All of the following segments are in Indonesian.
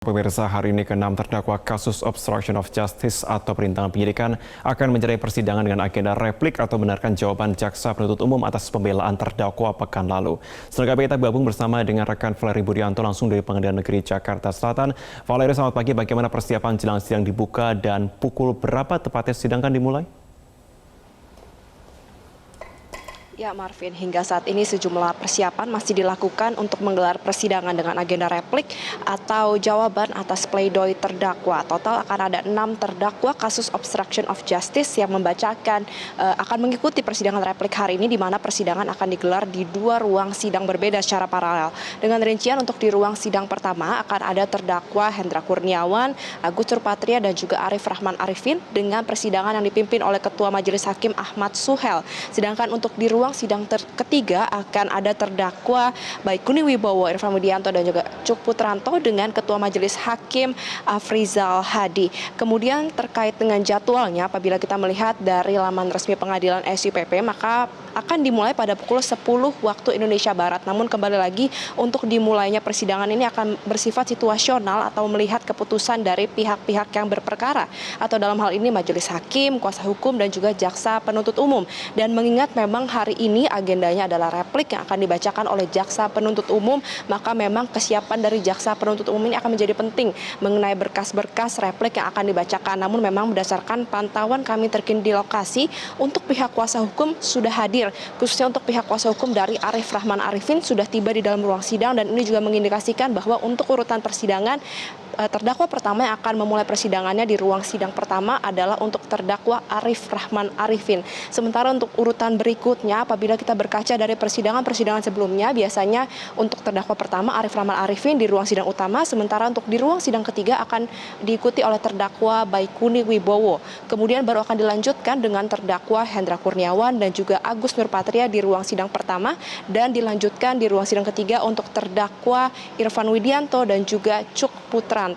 Pemirsa, hari ini ke-6 terdakwa kasus obstruction of justice atau perintangan penyidikan akan menjalani persidangan dengan agenda replik atau benarkan jawaban jaksa penuntut umum atas pembelaan terdakwa pekan lalu. Selengkapnya kita gabung bersama dengan rekan Valery Budianto langsung dari Pengadilan Negeri Jakarta Selatan. Valery, selamat pagi. Bagaimana persiapan jelang sidang dibuka dan pukul berapa tepatnya sidang akan dimulai? Ya, Marvin, hingga saat ini sejumlah persiapan masih dilakukan untuk menggelar persidangan dengan agenda replik atau jawaban atas pledoi terdakwa. Total akan ada 6 terdakwa kasus obstruction of justice yang akan mengikuti persidangan replik hari ini, di mana persidangan akan digelar di 2 ruang sidang berbeda secara paralel. Dengan rincian untuk di ruang sidang pertama akan ada terdakwa Hendra Kurniawan, Agus Nurpatria, dan juga Arif Rahman Arifin dengan persidangan yang dipimpin oleh Ketua Majelis Hakim Ahmad Suhel. Sedangkan untuk di ruang sidang ketiga akan ada terdakwa Baikuni Wibowo, Irfan Widianto, dan juga Cuk Putranto dengan Ketua Majelis Hakim Afrizal Hadi. Kemudian terkait dengan jadwalnya, apabila kita melihat dari laman resmi pengadilan SIPP, maka akan dimulai pada pukul 10 waktu Indonesia Barat. Namun kembali lagi, untuk dimulainya persidangan ini akan bersifat situasional atau melihat keputusan dari pihak-pihak yang berperkara, atau dalam hal ini Majelis Hakim, kuasa hukum, dan juga jaksa penuntut umum. Dan mengingat memang hari ini agendanya adalah replik yang akan dibacakan oleh jaksa penuntut umum, maka memang kesiapan dari jaksa penuntut umum ini akan menjadi penting mengenai berkas-berkas replik yang akan dibacakan. Namun memang berdasarkan pantauan kami terkini di lokasi, untuk pihak kuasa hukum sudah hadir, khususnya untuk pihak kuasa hukum dari Arif Rahman Arifin sudah tiba di dalam ruang sidang, dan ini juga mengindikasikan bahwa untuk urutan persidangan, terdakwa pertama yang akan memulai persidangannya di ruang sidang pertama adalah untuk terdakwa Arif Rahman Arifin. Sementara untuk urutan berikutnya, apabila kita berkaca dari persidangan sebelumnya, biasanya untuk terdakwa pertama Arif Rahman Arifin di ruang sidang utama, sementara untuk di ruang sidang ketiga akan diikuti oleh terdakwa Baikuni Wibowo. Kemudian baru akan dilanjutkan dengan terdakwa Hendra Kurniawan dan juga Agus Nurpatria di ruang sidang pertama, dan dilanjutkan di ruang sidang ketiga untuk terdakwa Irfan Widianto dan juga Cuk Putranto.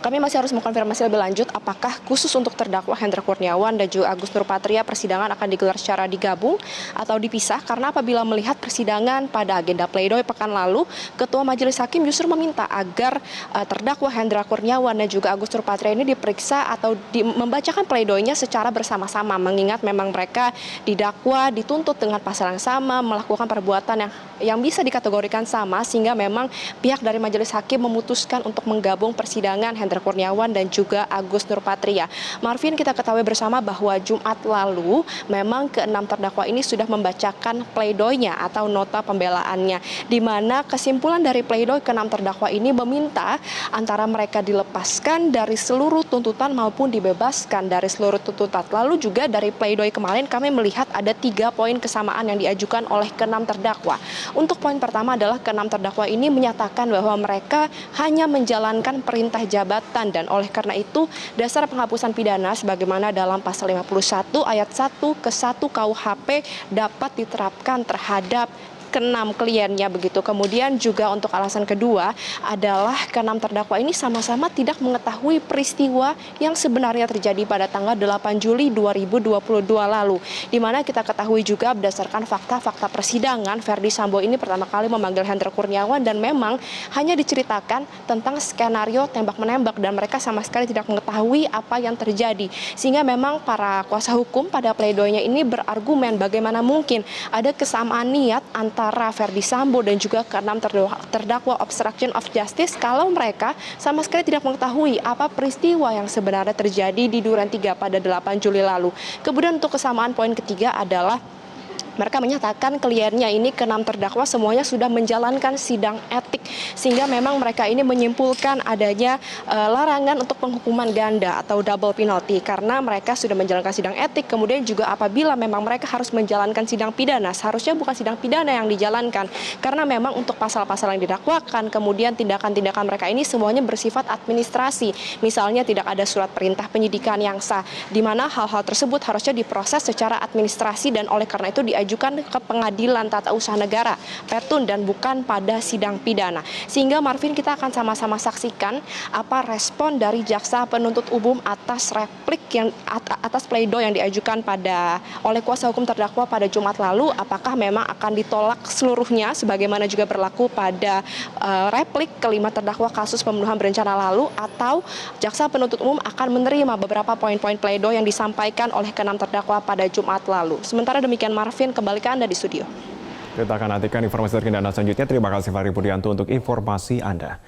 Kami masih harus mengkonfirmasi lebih lanjut apakah khusus untuk terdakwa Hendra Kurniawan dan juga Agus Nurpatria persidangan akan digelar secara digabung atau dipisah, karena apabila melihat persidangan pada agenda pledoi pekan lalu, Ketua Majelis Hakim justru meminta agar terdakwa Hendra Kurniawan dan juga Agus Nurpatria ini diperiksa atau membacakan pledoinya secara bersama-sama, mengingat memang mereka didakwa dituntut dengan pasal yang sama, melakukan perbuatan yang bisa dikategorikan sama, sehingga memang pihak dari Majelis Hakim memutuskan untuk menggabung persidangan Hendra Kurniawan dan juga Agus Nurpatria. Marvin, kita ketahui bersama bahwa Jumat lalu memang ke-6 terdakwa ini sudah membacakan pledoinya atau nota pembelaannya, di mana kesimpulan dari pledoi ke-6 terdakwa ini meminta antara mereka dilepaskan dari seluruh tuntutan maupun dibebaskan dari seluruh tuntutan. Lalu juga dari pledoi kemarin kami melihat ada 3 poin kesamaan yang diajukan oleh ke-6 terdakwa. Untuk poin pertama adalah ke-6 terdakwa ini menyatakan bahwa mereka hanya menjalankan perintah jabatan, dan oleh karena itu dasar penghapusan pidana sebagaimana dalam pasal 51 ayat 1 ke 1 KUHP dapat diterapkan terhadap ke-6 kliennya begitu. Kemudian juga untuk alasan kedua adalah ke-6 terdakwa ini sama-sama tidak mengetahui peristiwa yang sebenarnya terjadi pada tanggal 8 Juli 2022 lalu, di mana kita ketahui juga berdasarkan fakta-fakta persidangan, Verdi Sambo ini pertama kali memanggil Hendra Kurniawan dan memang hanya diceritakan tentang skenario tembak-menembak, dan mereka sama sekali tidak mengetahui apa yang terjadi, sehingga memang para kuasa hukum pada pledoinya ini berargumen bagaimana mungkin ada kesamaan niat antara Verdi Sambo dan juga ke-6 terdakwa obstruction of justice kalau mereka sama sekali tidak mengetahui apa peristiwa yang sebenarnya terjadi di Duren 3 pada 8 Juli lalu. Kemudian untuk kesamaan poin ketiga adalah mereka menyatakan kliennya ini ke-6 terdakwa semuanya sudah menjalankan sidang etik, sehingga memang mereka ini menyimpulkan adanya larangan untuk penghukuman ganda atau double penalty karena mereka sudah menjalankan sidang etik. Kemudian juga apabila memang mereka harus menjalankan sidang pidana, seharusnya bukan sidang pidana yang dijalankan, karena memang untuk pasal-pasal yang didakwakan, kemudian tindakan-tindakan mereka ini semuanya bersifat administrasi. Misalnya tidak ada surat perintah penyidikan yang sah, di mana hal-hal tersebut harusnya diproses secara administrasi, dan oleh karena itu diajukan ke Pengadilan Tata Usaha Negara, Petun, dan bukan pada sidang pidana. Sehingga Marvin, kita akan sama-sama saksikan apa respon dari jaksa penuntut umum atas replik atas pledoi yang diajukan oleh kuasa hukum terdakwa pada Jumat lalu. Apakah memang akan ditolak seluruhnya sebagaimana juga berlaku pada replik kelima terdakwa kasus pembunuhan berencana lalu, atau jaksa penuntut umum akan menerima beberapa poin-poin pledoi yang disampaikan oleh keenam terdakwa pada Jumat lalu. Sementara demikian, Marvin, kembali ke Anda di studio. Kita akan nantikan informasi terkini Anda selanjutnya. Terima kasih Fahri Budianto untuk informasi Anda.